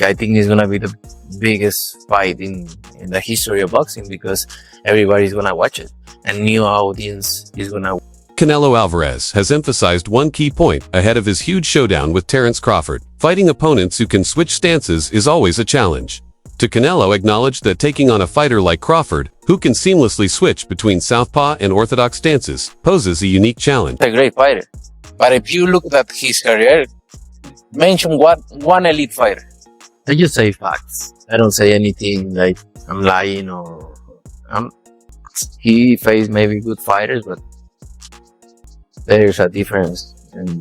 I think it's gonna be the biggest fight in the history of boxing because everybody's gonna watch it, and new audience is gonna. Canelo Alvarez has emphasized one key point ahead of his huge showdown with Terence Crawford. Fighting opponents who can switch stances is always a challenge. To Canelo acknowledged that taking on a fighter like Crawford, who can seamlessly switch between southpaw and orthodox stances, poses a unique challenge. A great fighter, but if you look at his career, mention one elite fighter. I just say facts. I don't say anything like I'm lying or he faced maybe good fighters, but there's a difference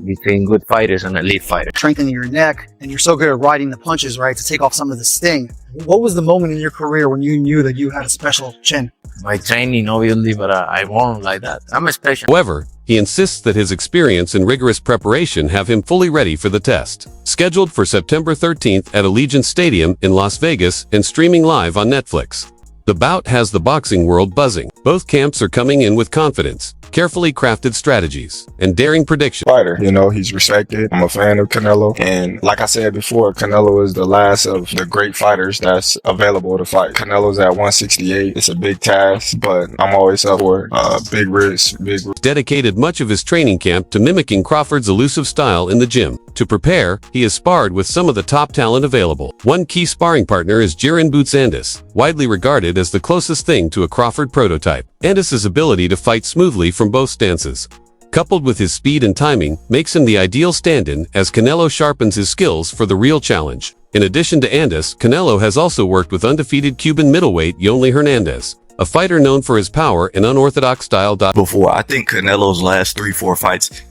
between good fighters and elite fighters. Strengthening your neck, and you're so good at riding the punches, right, to take off some of the sting. What was the moment in your career when you knew that you had a special chin? My training, obviously, but I won't like that. I'm a special. However, he insists that his experience and rigorous preparation have him fully ready for the test. Scheduled for September 13th at Allegiant Stadium in Las Vegas and streaming live on Netflix. The bout has the boxing world buzzing. Both camps are coming in with confidence, carefully crafted strategies, and daring predictions. Fighter, you know, he's respected. I'm a fan of Canelo. And like I said before, Canelo is the last of the great fighters that's available to fight. Canelo's at 168. It's a big task, but I'm always up for big risk, Dedicated much of his training camp to mimicking Crawford's elusive style in the gym. To prepare, he has sparred with some of the top talent available. One key sparring partner is Jiren Boots Andis, widely regarded as the closest thing to a Crawford prototype. Andis's ability to fight smoothly from both stances, coupled with his speed and timing, makes him the ideal stand-in as Canelo sharpens his skills for the real challenge. In addition to Andis, Canelo has also worked with undefeated Cuban middleweight Yonely Hernandez, a fighter known for his power and unorthodox style. Before, I think Canelo's last 3-4 fights,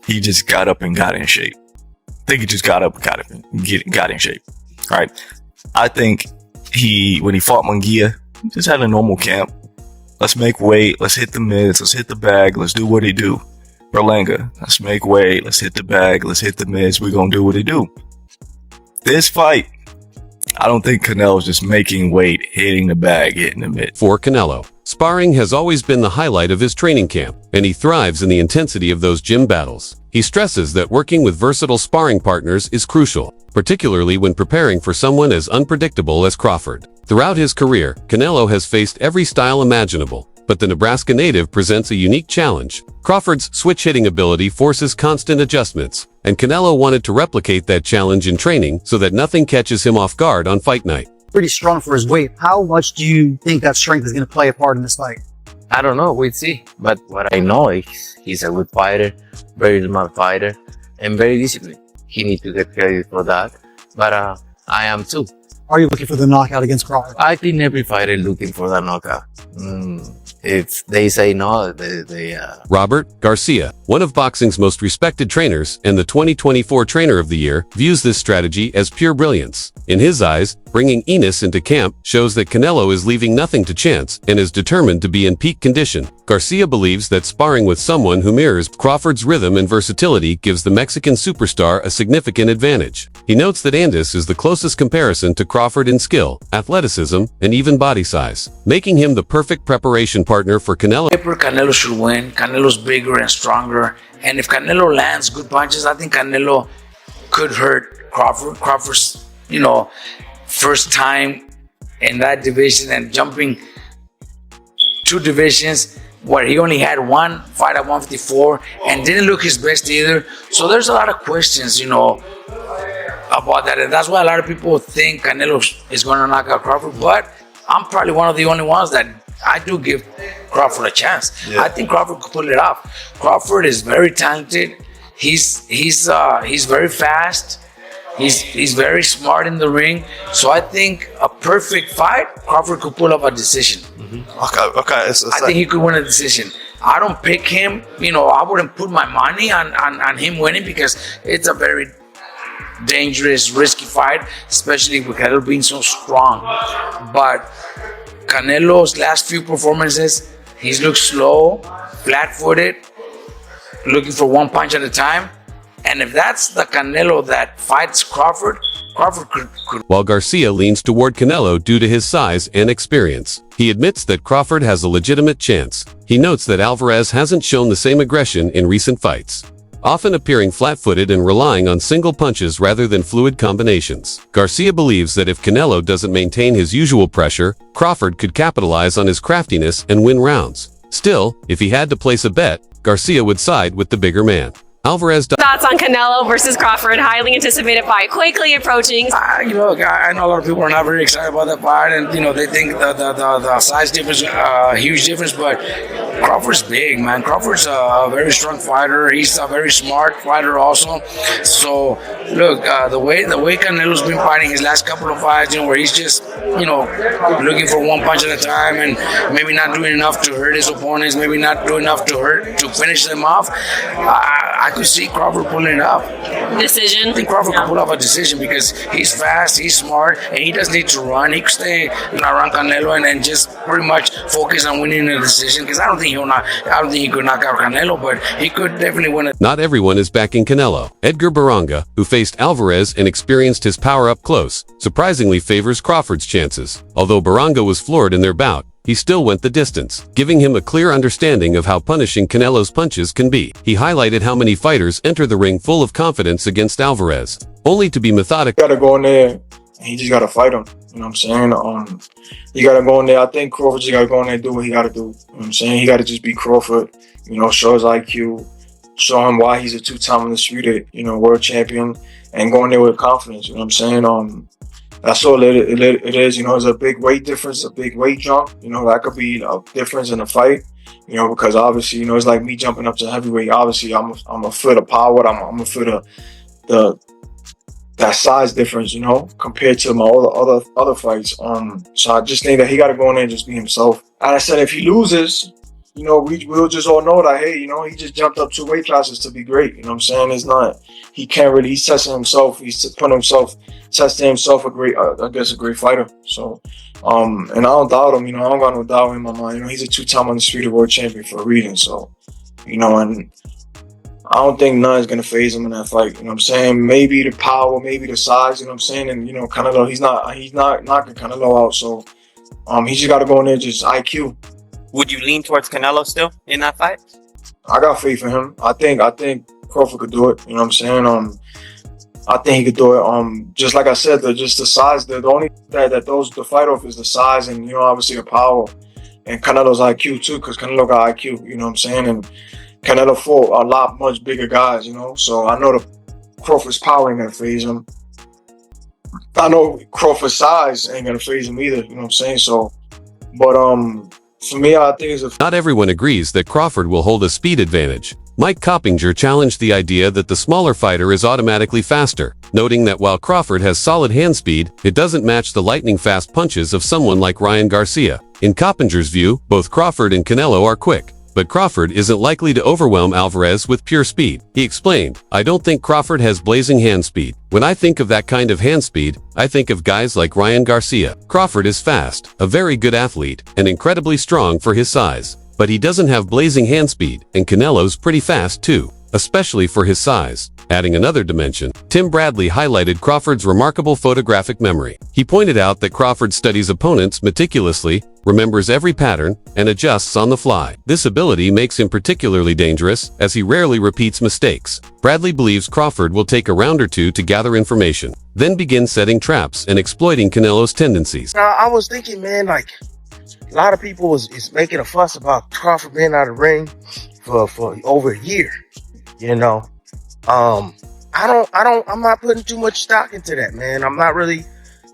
he just got up and got in shape. I think he just got up and got in shape. All right. I think when he fought Munguia, he just had a normal camp. Let's make weight. Let's hit the mids. Let's hit the bag. Let's do what he do. Berlanga, let's make weight. Let's hit the bag. Let's hit the mids. We're going to do what he do. This fight, I don't think Canelo's just making weight, hitting the bag, hitting the mid. For Canelo, sparring has always been the highlight of his training camp, and he thrives in the intensity of those gym battles. He stresses that working with versatile sparring partners is crucial, particularly when preparing for someone as unpredictable as Crawford. Throughout his career, Canelo has faced every style imaginable, but the Nebraska native presents a unique challenge. Crawford's switch-hitting ability forces constant adjustments, and Canelo wanted to replicate that challenge in training so that nothing catches him off guard on fight night. Pretty strong for his weight. How much do you think that strength is going to play a part in this fight? I don't know, we'll see. But what I know is he's a good fighter, very smart fighter, and very disciplined. He needs to get credit for that. But I am too. Are you looking for the knockout against Crawford? I think every fighter is looking for that knockout. If they say no, Robert Garcia, one of boxing's most respected trainers and the 2024 Trainer of the Year, views this strategy as pure brilliance. In his eyes, bringing Enos into camp shows that Canelo is leaving nothing to chance and is determined to be in peak condition. Garcia believes that sparring with someone who mirrors Crawford's rhythm and versatility gives the Mexican superstar a significant advantage. He notes that Andis is the closest comparison to Crawford in skill, athleticism, and even body size, making him the perfect preparation partner for Canelo. Canelo should win. Canelo's bigger and stronger, and if Canelo lands good punches, I think Canelo could hurt Crawford. Crawford's, first time in that division and jumping 2 divisions where he only had one fight at 154 and didn't look his best either. So there's a lot of questions, about that, and that's why a lot of people think Canelo is going to knock out Crawford. But I'm probably one of the only ones that I do give Crawford a chance. Yeah. I think Crawford could pull it off. Crawford is very talented. He's very fast. He's very smart in the ring. So I think a perfect fight, Crawford could pull up a decision. Mm-hmm. Okay. I think he could win a decision. I don't pick him. I wouldn't put my money on him winning because it's a very dangerous, risky fight, especially with Canelo being so strong. But Canelo's last few performances, he's looked slow, flat-footed, looking for one punch at a time. And if that's the Canelo that fights Crawford could. While Garcia leans toward Canelo due to his size and experience, he admits that Crawford has a legitimate chance. He notes that Alvarez hasn't shown the same aggression in recent fights. often appearing flat-footed and relying on single punches rather than fluid combinations. Garcia believes that if Canelo doesn't maintain his usual pressure, Crawford could capitalize on his craftiness and win rounds. Still, if he had to place a bet, Garcia would side with the bigger man. Alvarez. Thoughts on Canelo versus Crawford, highly anticipated fight, quickly approaching. I know a lot of people are not very excited about that fight, and they think the size difference, huge difference. But Crawford's big, man. Crawford's a very strong fighter. He's a very smart fighter also. So look, the way Canelo's been fighting his last couple of fights, where he's just looking for one punch at a time and maybe not doing enough to hurt his opponents, maybe not doing enough to finish them off. I could see Crawford pulling it off. Decision? I think Crawford could pull off a decision because he's fast, he's smart, and he doesn't need to run. He could stay around Canelo and just pretty much focus on winning the decision. Because I don't think he could knock out Canelo, but he could definitely win it. Not everyone is backing Canelo. Edgar Baranga, who faced Alvarez and experienced his power up close, surprisingly favors Crawford's chances. Although Baranga was floored in their bout, he still went the distance, giving him a clear understanding of how punishing Canelo's punches can be. He highlighted how many fighters enter the ring full of confidence against Alvarez, only to be methodical. You gotta go in there and he just gotta fight him. You know what I'm saying? You gotta go in there. I think Crawford just gotta go in there and do what he gotta do. You know what I'm saying? He gotta just be Crawford, show his IQ, show him why he's a two-time undisputed, world champion, and go in there with confidence. You know what I'm saying? That's all it is. It's a big weight difference, a big weight jump. That could be a difference in the fight. Because obviously, it's like me jumping up to heavyweight. Obviously, I'm a foot of power. I'm a foot of that size difference. Compared to my other fights. So I just think that he got to go in there and just be himself. And I said, if he loses, we'll just all know that, hey, he just jumped up 2 weight classes to be great. You know what I'm saying? It's not, he can't really, he's testing himself. Testing himself a great fighter. So, and I don't doubt him, I don't got no doubt in my mind. He's a 2-time undisputed world champion for a reason. So, and I don't think nothing's going to phase him in that fight. You know what I'm saying? Maybe the power, maybe the size, you know what I'm saying? And, Canelo, he's not knocking Canelo out. So, he just got to go in there, just IQ. Would you lean towards Canelo still in that fight? I got faith in him. I think Crawford could do it. You know what I'm saying? I think he could do it. Just like I said, just the size. The only that those the fight off is the size and obviously the power and Canelo's IQ too, because Canelo got IQ. You know what I'm saying? And Canelo fought a lot much bigger guys. So I know the Crawford's power ain't gonna phase him. I know Crawford's size ain't gonna phase him either. You know what I'm saying? So, but for me, I think it's Not everyone agrees that Crawford will hold a speed advantage. Mike Coppinger challenged the idea that the smaller fighter is automatically faster, noting that while Crawford has solid hand speed, it doesn't match the lightning-fast punches of someone like Ryan Garcia. In Coppinger's view, both Crawford and Canelo are quick, but Crawford isn't likely to overwhelm Alvarez with pure speed. He explained, "I don't think Crawford has blazing hand speed. When I think of that kind of hand speed, I think of guys like Ryan Garcia. Crawford is fast, a very good athlete, and incredibly strong for his size. But he doesn't have blazing hand speed, and Canelo's pretty fast too, especially for his size." Adding another dimension, Tim Bradley highlighted Crawford's remarkable photographic memory. He pointed out that Crawford studies opponents meticulously, remembers every pattern, and adjusts on the fly. This ability makes him particularly dangerous, as he rarely repeats mistakes. Bradley believes Crawford will take a round or two to gather information, then begin setting traps and exploiting Canelo's tendencies. I was thinking, man, like, a lot of people is making a fuss about Crawford being out of the ring for over a year. I'm not putting too much stock into that, man. I'm not really,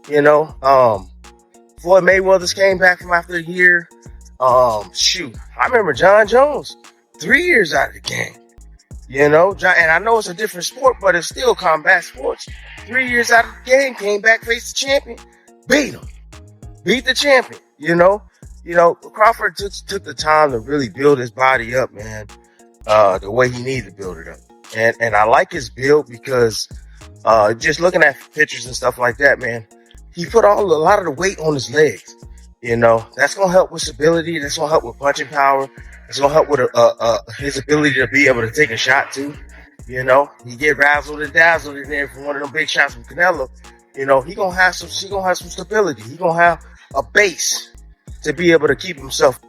Floyd Mayweather's came back from after a year. I remember John Jones, 3 years out of the game. And I know it's a different sport, but it's still combat sports. 3 years out of the game, came back, faced the champion, beat the champion. Crawford took the time to really build his body up, man, the way he needed to build it up. And I like his build because just looking at pictures and stuff like that, man, he put a lot of the weight on his legs. That's going to help with stability. That's going to help with punching power. It's going to help with his ability to be able to take a shot too. He get razzled and dazzled in there from one of them big shots from Canelo. He going to have some stability. He going to have a base to be able to keep himself,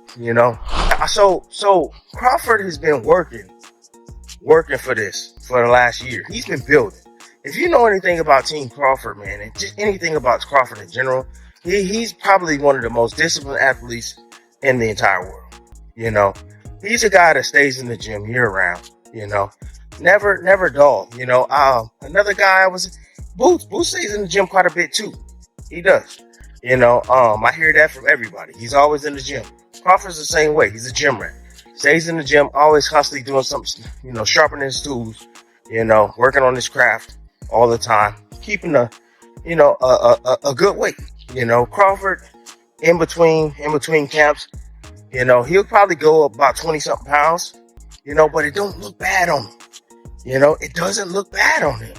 So Crawford has been working working for this for the last year. He's been building. If you know anything about Team Crawford, man, and just anything about Crawford in general, he's probably one of the most disciplined athletes in the entire world. You know, he's a guy that stays in the gym year round. You know, never dull. You know, another guy was Boots. Boots stays in the gym quite a bit too. He does. You know, I hear that from everybody. He's always in the gym. Crawford's the same way. He's a gym rat. Stays in the gym, always constantly doing something, you know, sharpening his tools, you know, working on his craft all the time, keeping a good weight. You know, Crawford in between camps, you know, he'll probably go up about 20 something pounds, you know, but it don't look bad on him. You know, it doesn't look bad on him.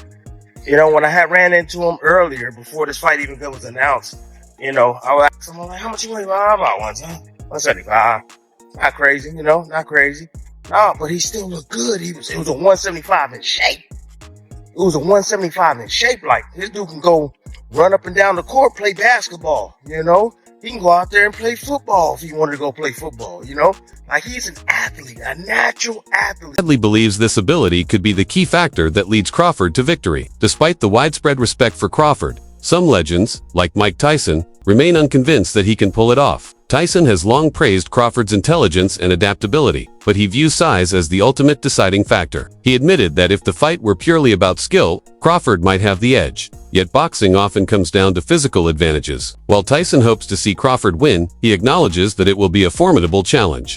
You know, when I had ran into him earlier before this fight even was announced, you know, I would ask him, like, how much you weigh? About 175. Not crazy, you know, not crazy. No, but he still looked good. It was a 175 in shape. It was a 175 in shape. Like, this dude can go run up and down the court, play basketball, you know. He can go out there and play football if he wanted to go play football, you know. Like, he's an athlete, a natural athlete. Bradley believes this ability could be the key factor that leads Crawford to victory. Despite the widespread respect for Crawford, some legends, like Mike Tyson, remain unconvinced that he can pull it off. Tyson has long praised Crawford's intelligence and adaptability, but he views size as the ultimate deciding factor. He admitted that if the fight were purely about skill, Crawford might have the edge. Yet boxing often comes down to physical advantages. While Tyson hopes to see Crawford win, he acknowledges that it will be a formidable challenge.